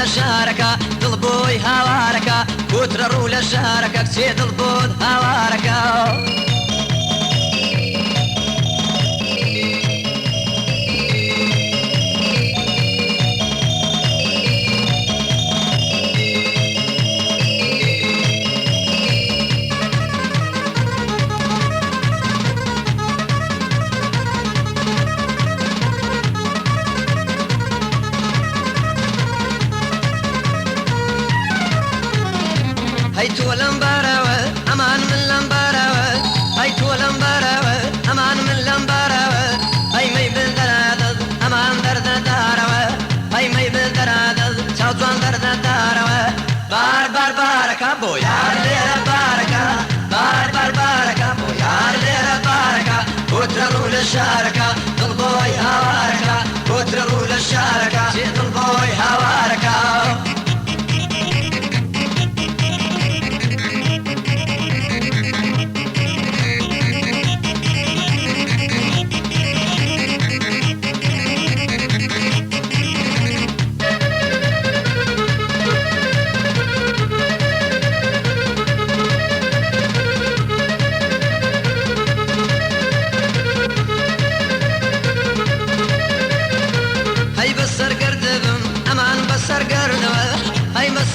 شاركة ضلبوي هواركة كتر رولا شاركة كسيد البود هواركة بۆ یار لێرە بارەکە بار بار بارەکە بۆ یار لێرە بارەکە کۆترە ڕوو لە شارەکە دڵبۆی هاوارەکە کۆترە ڕوو لە شارەکە چێ دڵبۆی هاوارەکە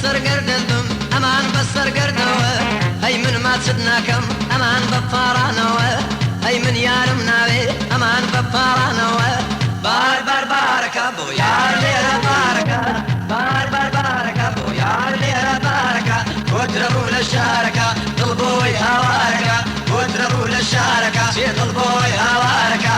سەرگەردەبم ئەمان بە سەرگەردەوە هەی من ماچت ناکەم ئەمان بە پاڕانەوە هەی من یارم ناوێ ئەمان بە پاڕانەوە بار بار بارەکە بۆ یار لێرە بارەکە بار بار بارەکە بۆ یار لێرە بارەکە کۆترە ڕوو لە شارەکە دڵبۆی هاوارەکە کۆترە ڕوو لە شارەکە چێ دڵبۆی هاوارەکە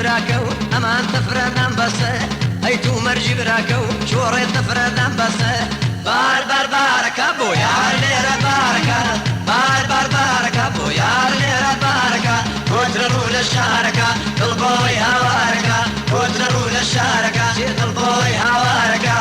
براکە و ئەمان تەفرەدان بەسە هەی تو مەرجی براکە و چۆڕێ تەفرەدان بەسە بار بار بارەکە بۆ یار لێرە بارەکە بار بار بارەکە بۆ یار لێرە بارەکە کۆترە ڕوو لە شارەکە دڵبۆی هاوارەکە کۆترە ڕوو لە شارەکە چێ دڵبۆی هاوارەکە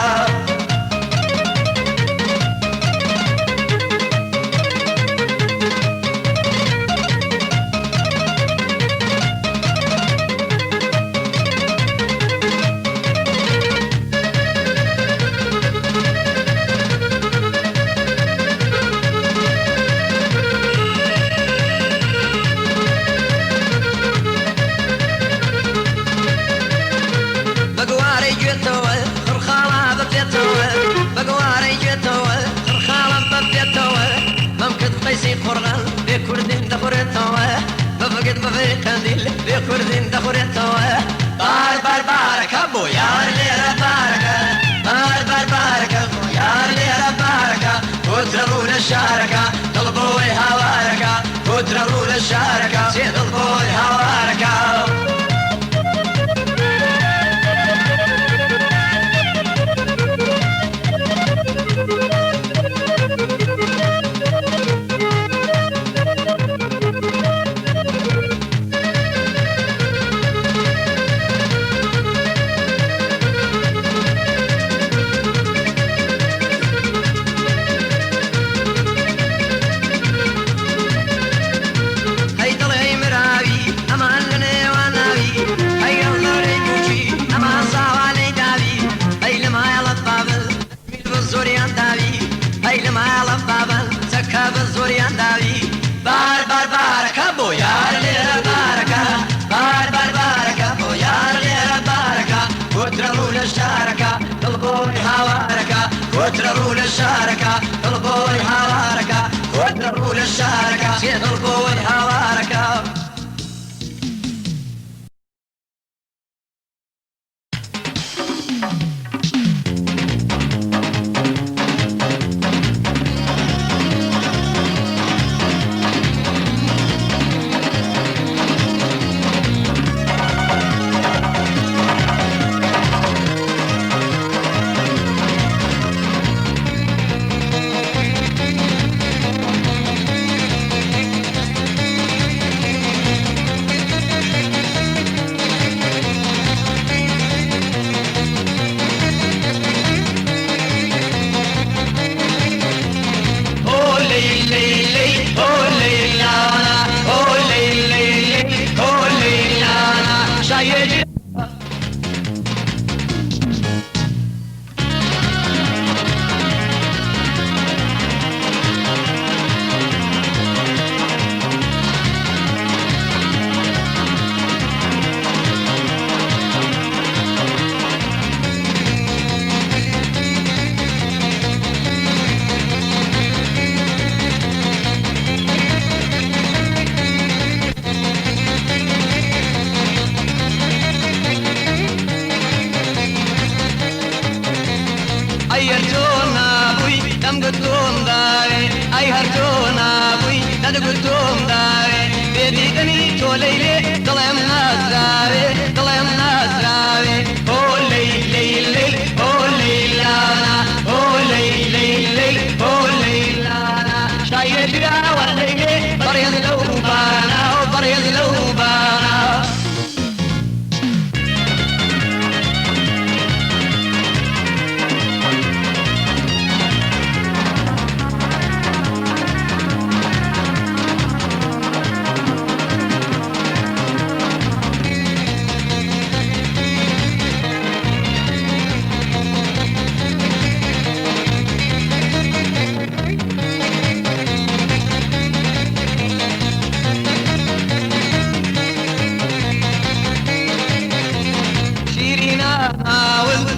أي هرتونا بوي دم قدوم داري أي هرتونا بوي دم قدوم داري بيدي دمي توليلي ظلم نازراوي ظلم نازراوي هو ليل ليل ليل هو ليلانا هو ليل ليل ليل هو ليلانا شايل جرا والليل بريض لوبانا وبريض لوبانا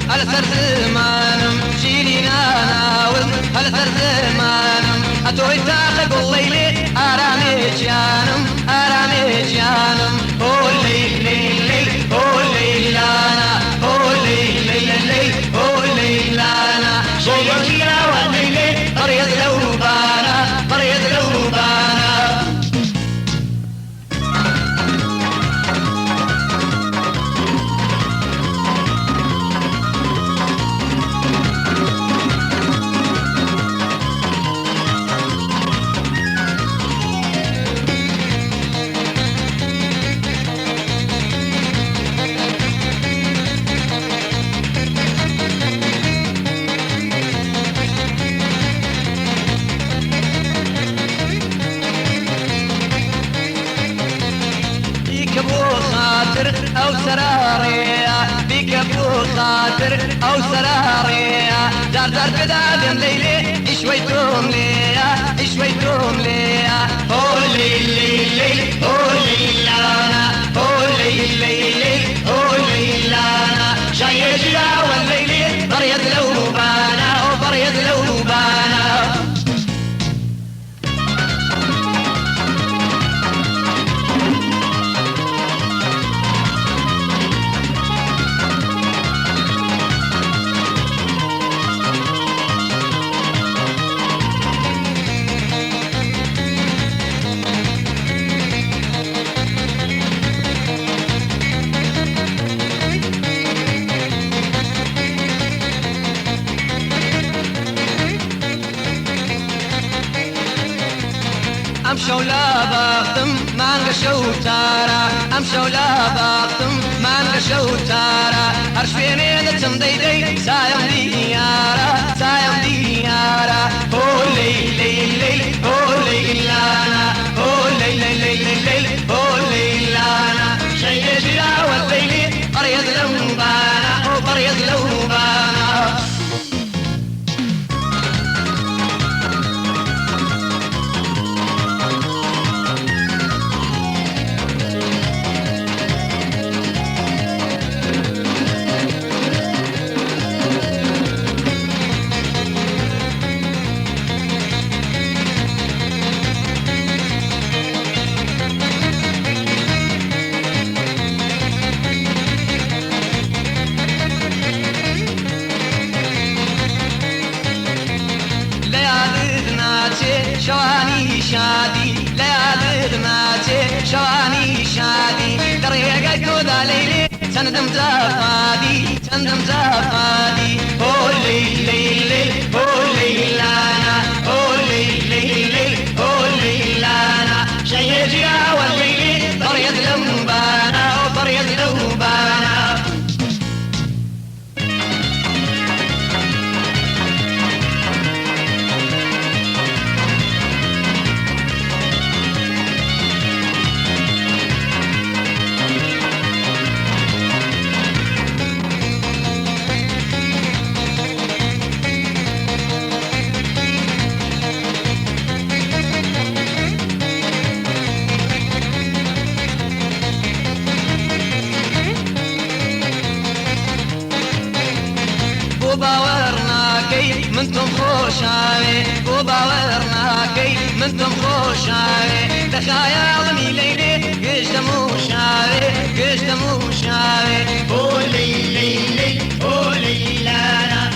على سر زمانم شيرينا ناول على سر زمانم أتوي تاخق الليل أرامي جانم أرامي جانم هو الليل ليل ليل هو الليلانا هو الليل ليل ليل هو الليلانا شيرينا والليل بريض لوبانا بريض لوبانا أو سراريا بك أبو خاطر أو سراريا دار دار بدادم ليلي إشويتهم ليا إشويتهم ليا هو ليل ليل ليل هو ليلانا هو ليل ليل ليل هو ليلانا شايل جلا والليل بريض لوبانا وبريض لوبانا أمشوا لا باختم ما نقشوا تارا أمشوا لا باختم ما نقشوا تارا أرشفيني دتم ديدي سايم ديارا سايم ديارا هو ليل ليل ليل هو ليلانا هو ليل ليل ليل هو ليلانا شيء جرا والليل بريض لوبانا وبريض لوبانا شواني شادي ليالي ماتي شواني شادي طريقة كودا ليلي تندم زفادي تندم زفادي هو ليل ليل ليل هو ليلانا هو ليل ليل ليل هو ليلانا شيء جرا والليل بريض لوبانا وبريض لوبانا منتم خوشاوي وباورناكي منتم خوشاوي تخيالني ليلي قشتمو شاوي قشتمو شاوي هو ليلي هو ليلانا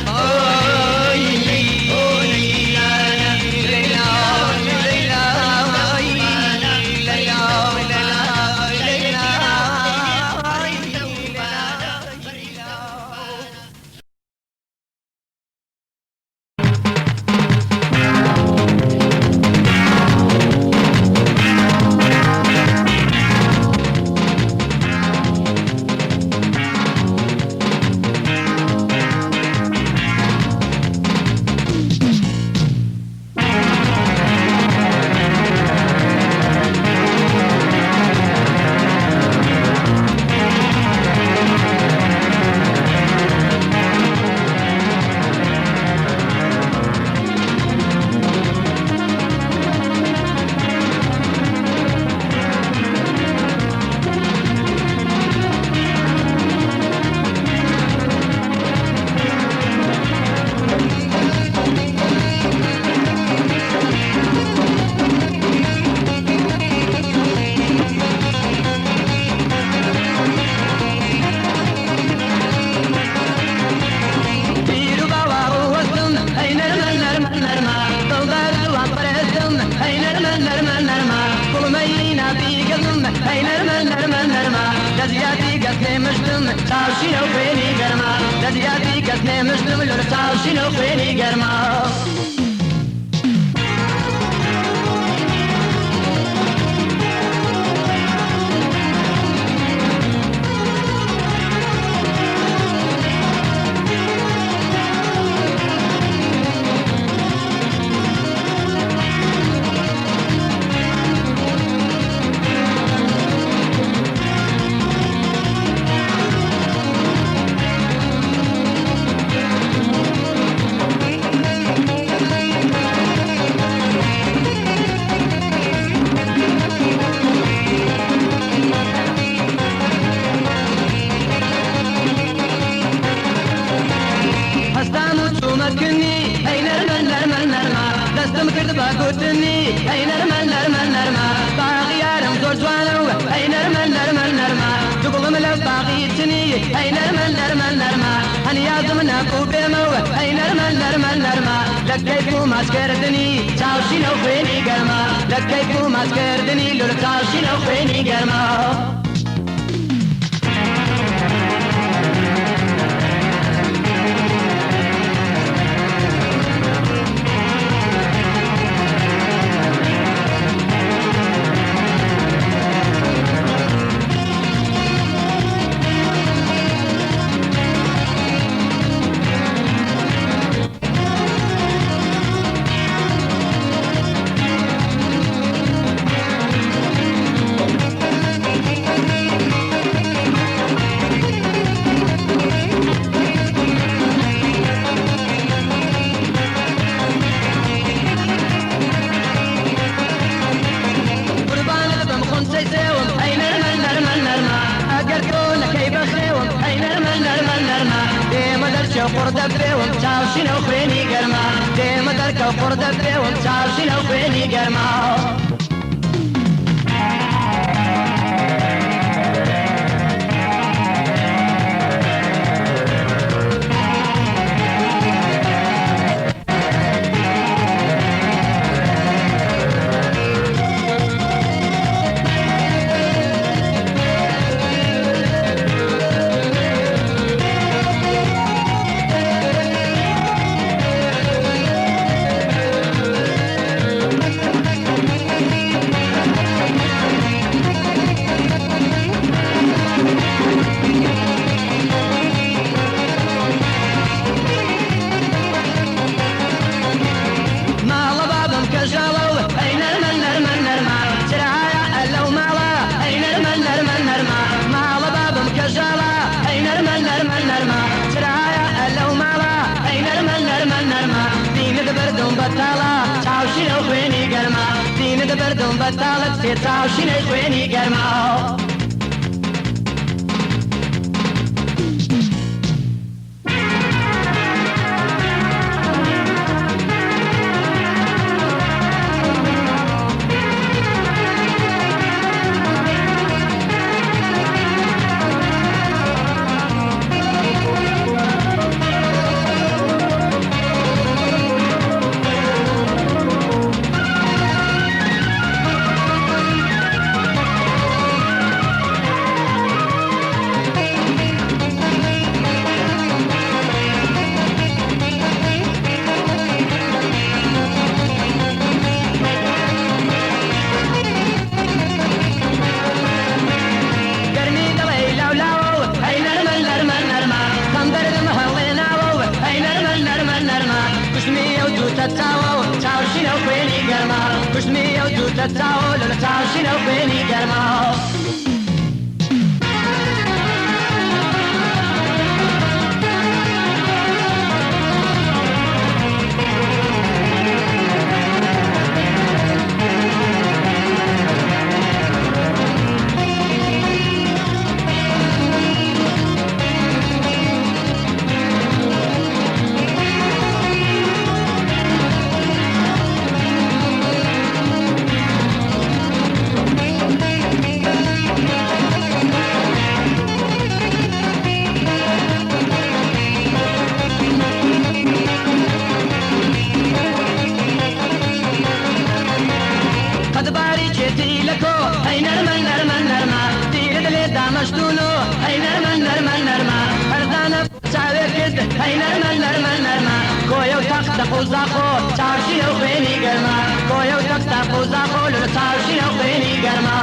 مردم چاوشین و خوێنی گەرما لە زیادی کەس نێمشتم لەر چاوشین و خوێنی گەرما لەکەیکو ماچکردنی چاوشین و خوێنی گەرما لەکەیکو ماچکردنی لور چاوشین و خوێنی گەرما چاوشین و خوێنی گەرما دێمە دەرکە و قوڕ دەدرێوم چاوشین و خوێنی گەرما بەتاڵت سێ چاوشینەی خوێنی گەرما هەی نەرمە نەرمە نەرمە کۆیە و تەختە قوزاقۆ چاوشینە و خوێنی گەرمە کۆیە و تەختە قوزاقۆ لە چاوشینە و خوێنی گەرمە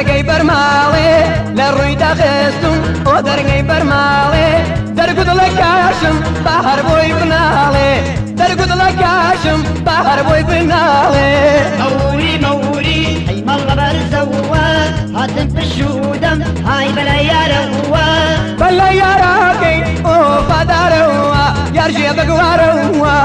دەرگەی بەرماڵێ لە ڕووی داخستم ئۆ دەرگەی بەرماڵێ دەرگوت لە کاشم با هەر بۆی بناڵێ دەرگوت لە کاشم با هەر بۆی بناڵێ مەوری مەوری ئەی مەڵە بەرزەوە هاتم پشودەم های بەلە یارەوە بەلە یاراکەی ئۆ فادارەوە یارژێ بگوارەوە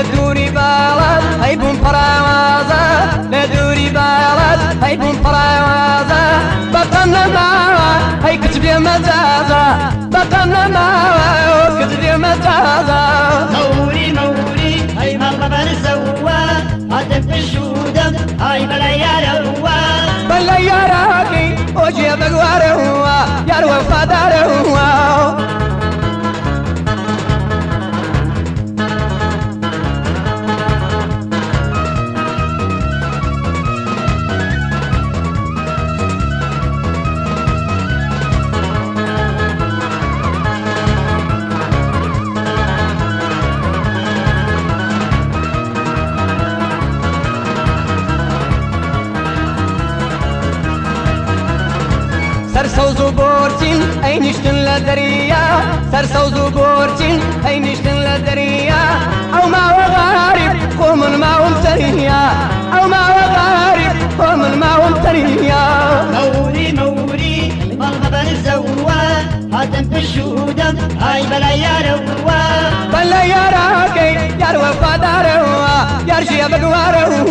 لدوري بالات هيبون براوازا لدوري بالات هيبون براوازا بقنا معا هي كتبي مزازا بقنا معا كتبي مزازا موري موري هاي مرحبا نسوا هاتف الشودم هاي بلا يا روا بلا يا راكي وجيبك واروا يا الوفا داروا سرسوز وبورتين اي نشتن لدريا سرسوز وبورتين اي نشتن لدريا او ما وغارب قوم ما هم تريا او ما وغارب قوم ما هم تريا موري موري مرحبا نسوا هاتف الشودم هاي بلا يا روا بلا يا راكي يا الوفا داروا يا رجيبك واروا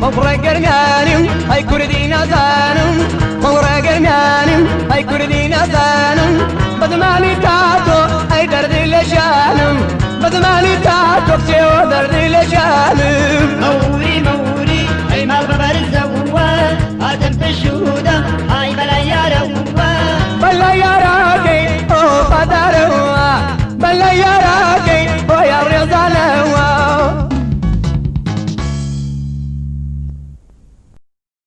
مورى قرمياني هاي كردي نازانم مورى قرمياني هاي كردي نازانم بدماني تاتو هاي دردي لشانم بدماني تاتو كسيو دردي لشانم